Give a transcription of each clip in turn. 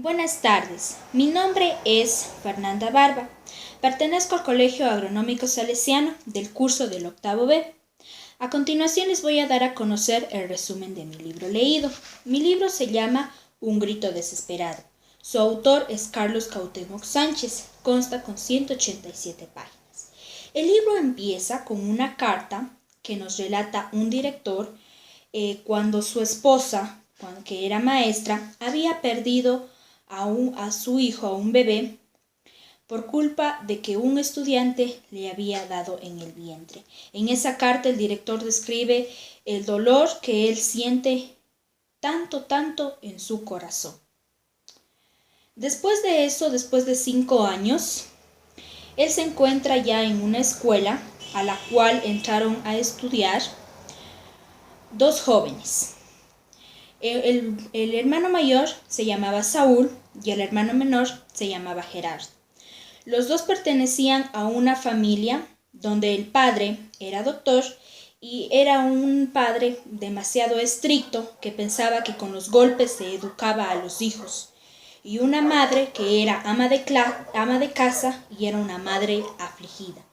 Buenas tardes, mi nombre es Fernanda Barba. Pertenezco al Colegio Agronómico Salesiano del curso del octavo B. A continuación les voy a dar a conocer el resumen de mi libro leído. Mi libro se llama Un grito desesperado. Su autor es Carlos Cuauhtémoc Sánchez, consta con 187 páginas. El libro empieza con una carta que nos relata un director cuando su esposa, que era maestra, había perdido a su hijo, a un bebé, por culpa de que un estudiante le había dado en el vientre. En esa carta el director describe el dolor que él siente tanto en su corazón. Después de eso, después de 5 años, él se encuentra ya en una escuela a la cual entraron a estudiar dos jóvenes. El hermano mayor se llamaba Saúl y el hermano menor se llamaba Gerardo. Los dos pertenecían a una familia donde el padre era doctor y era un padre demasiado estricto que pensaba que con los golpes se educaba a los hijos, y una madre que era ama de casa y era una madre afligida.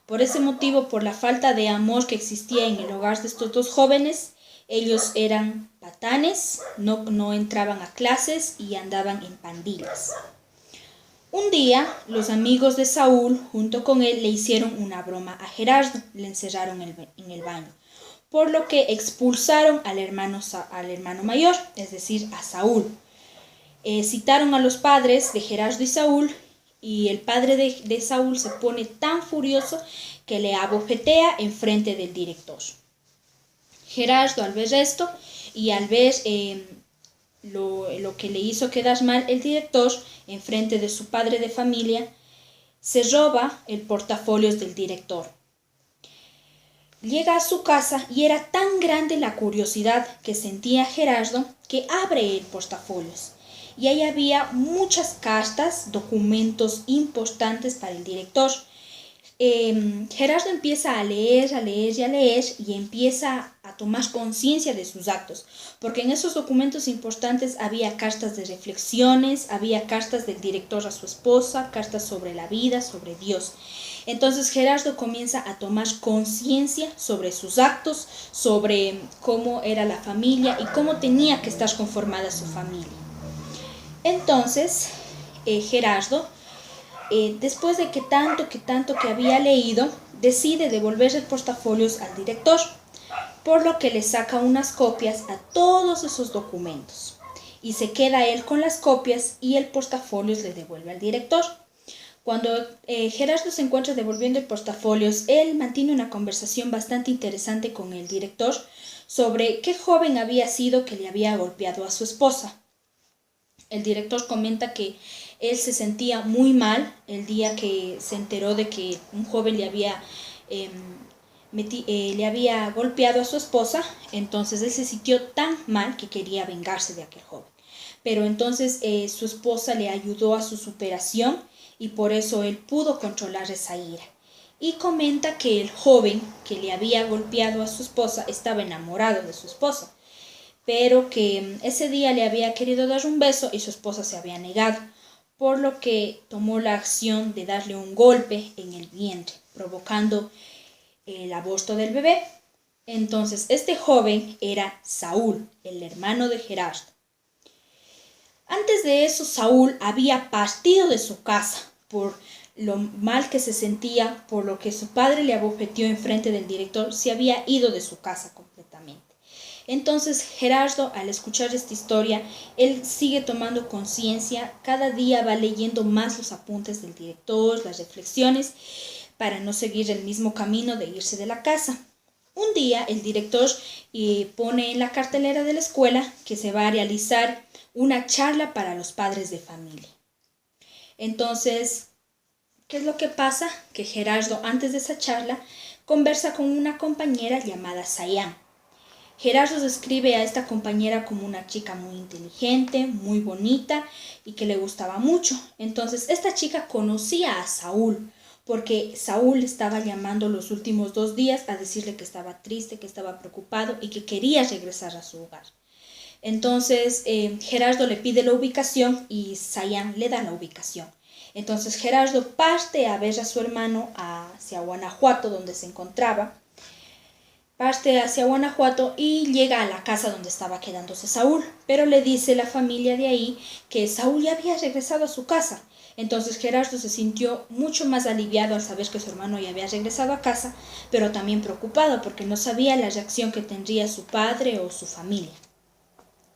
Por ese motivo, por la falta de amor que existía en el hogar de estos dos jóvenes, ellos eran patanes, no entraban a clases y andaban en pandillas. Un día, los amigos de Saúl, junto con él, le hicieron una broma a Gerardo, le encerraron en el baño, por lo que expulsaron al hermano mayor, es decir, a Saúl. Citaron a los padres de Gerardo y Saúl, y el padre de Saúl se pone tan furioso que le abofetea en frente del director. Gerardo, al ver esto y al ver lo que le hizo quedar mal el director en frente de su padre de familia, se roba el portafolios del director. Llega a su casa y era tan grande la curiosidad que sentía Gerardo que abre el portafolios. Y ahí había muchas cartas, documentos importantes para el director. Gerardo empieza a leer y empieza a tomar conciencia de sus actos, porque en esos documentos importantes había cartas de reflexiones, había cartas del director a su esposa, cartas sobre la vida, sobre Dios. Entonces Gerardo comienza a tomar conciencia sobre sus actos, sobre cómo era la familia y cómo tenía que estar conformada su familia. Entonces Gerardo, después de que tanto que había leído, decide devolver el portafolios al director, por lo que le saca unas copias a todos esos documentos y se queda él con las copias y el portafolios le devuelve al director. Cuando Gerardo se encuentra devolviendo el portafolios, él mantiene una conversación bastante interesante con el director sobre qué joven había sido que le había golpeado a su esposa. El director comenta que él se sentía muy mal el día que se enteró de que un joven le había golpeado a su esposa. Entonces él se sintió tan mal que quería vengarse de aquel joven. Pero entonces su esposa le ayudó a su superación y por eso él pudo controlar esa ira. Y comenta que el joven que le había golpeado a su esposa estaba enamorado de su esposa, pero que ese día le había querido dar un beso y su esposa se había negado, por lo que tomó la acción de darle un golpe en el vientre, provocando el aborto del bebé. Entonces este joven era Saúl, el hermano de Gerardo. Antes de eso, Saúl había partido de su casa por lo mal que se sentía, por lo que su padre le abofeteó en frente del director, se había ido de su casa completamente. Entonces Gerardo, al escuchar esta historia, él sigue tomando conciencia, cada día va leyendo más los apuntes del director, las reflexiones, para no seguir el mismo camino de irse de la casa. Un día el director pone en la cartelera de la escuela que se va a realizar una charla para los padres de familia. Entonces, ¿qué es lo que pasa? Que Gerardo, antes de esa charla, conversa con una compañera llamada Sayán. Gerardo describe a esta compañera como una chica muy inteligente, muy bonita y que le gustaba mucho. Entonces esta chica conocía a Saúl, porque Saúl estaba llamando los últimos 2 días a decirle que estaba triste, que estaba preocupado y que quería regresar a su hogar. Entonces Gerardo le pide la ubicación y Sayán le da la ubicación. Entonces Gerardo parte a ver a su hermano hacia Guanajuato, donde se encontraba. Parte hacia Guanajuato y llega a la casa donde estaba quedándose Saúl, pero le dice la familia de ahí que Saúl ya había regresado a su casa. Entonces Gerardo se sintió mucho más aliviado al saber que su hermano ya había regresado a casa, pero también preocupado porque no sabía la reacción que tendría su padre o su familia.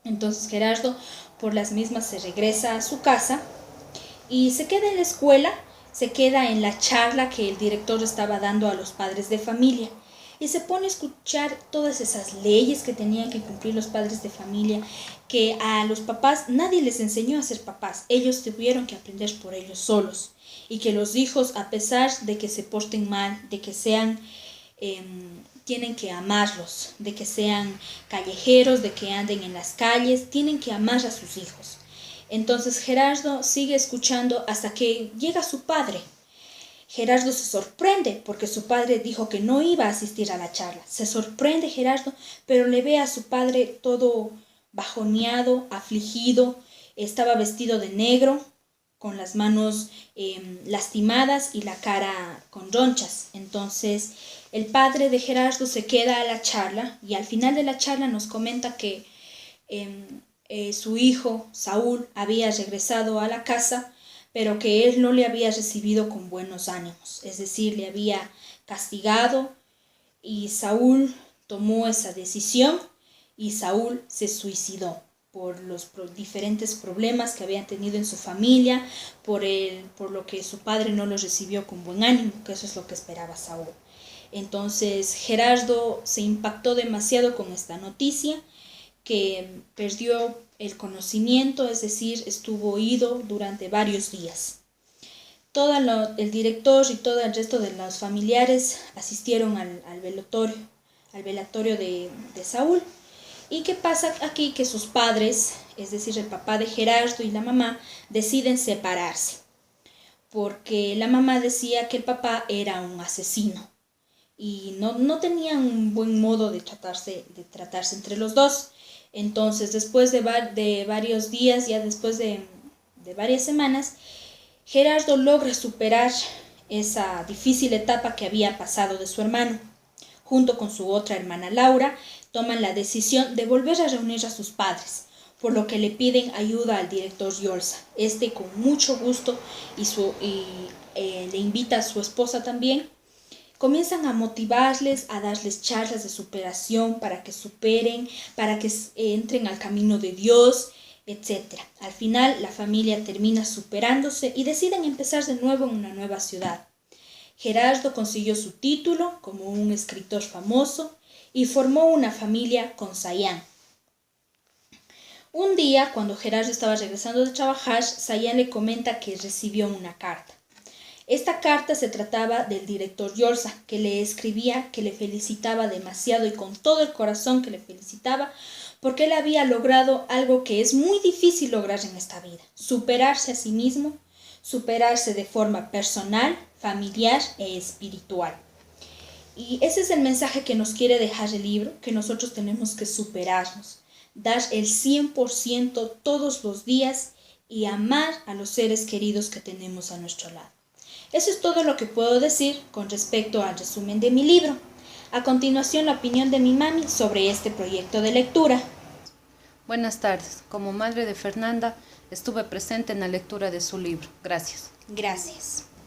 Entonces Gerardo por las mismas se regresa a su casa y se queda en la escuela, se queda en la charla que el director estaba dando a los padres de familia y se pone a escuchar todas esas leyes que tenían que cumplir los padres de familia, que a los papás nadie les enseñó a ser papás, ellos tuvieron que aprender por ellos solos, y que los hijos, a pesar de que se porten mal, de que sean tienen que amarlos, de que sean callejeros, de que anden en las calles, tienen que amar a sus hijos. Entonces Gerardo sigue escuchando hasta que llega su padre. Gerardo se sorprende porque su padre dijo que no iba a asistir a la charla. Se sorprende Gerardo, pero le ve a su padre todo bajoneado, afligido, estaba vestido de negro, con las manos lastimadas y la cara con ronchas. Entonces el padre de Gerardo se queda a la charla y al final de la charla nos comenta que su hijo Saúl había regresado a la casa, pero que él no le había recibido con buenos ánimos, es decir, le había castigado y Saúl tomó esa decisión y Saúl se suicidó por los diferentes problemas que habían tenido en su familia, por lo que su padre no lo recibió con buen ánimo, que eso es lo que esperaba Saúl. Entonces Gerardo se impactó demasiado con esta noticia, que perdió el conocimiento, es decir, estuvo ido durante varios días. El director y todo el resto de los familiares asistieron al velatorio de Saúl. ¿Y qué pasa aquí? Que sus padres, es decir, el papá de Gerardo y la mamá, deciden separarse, porque la mamá decía que el papá era un asesino y no tenían un buen modo de tratarse entre los dos. Entonces, después de varios días, ya después de varias semanas, Gerardo logra superar esa difícil etapa que había pasado de su hermano. Junto con su otra hermana Laura, toman la decisión de volver a reunir a sus padres, por lo que le piden ayuda al director Yolsa. Con mucho gusto le invita a su esposa también. Comienzan a motivarles, a darles charlas de superación para que superen, para que entren al camino de Dios, etc. Al final, la familia termina superándose y deciden empezar de nuevo en una nueva ciudad. Gerardo consiguió su título como un escritor famoso y formó una familia con Sayán. Un día, cuando Gerardo estaba regresando de trabajar, Sayán le comenta que recibió una carta. Esta carta se trataba del director Yolsa, que le escribía que le felicitaba demasiado y con todo el corazón que le felicitaba porque él había logrado algo que es muy difícil lograr en esta vida: superarse a sí mismo, superarse de forma personal, familiar e espiritual. Y ese es el mensaje que nos quiere dejar el libro, que nosotros tenemos que superarnos, dar el 100% todos los días y amar a los seres queridos que tenemos a nuestro lado. Eso es todo lo que puedo decir con respecto al resumen de mi libro. A continuación, la opinión de mi mami sobre este proyecto de lectura. Buenas tardes. Como madre de Fernanda, estuve presente en la lectura de su libro. Gracias. Gracias.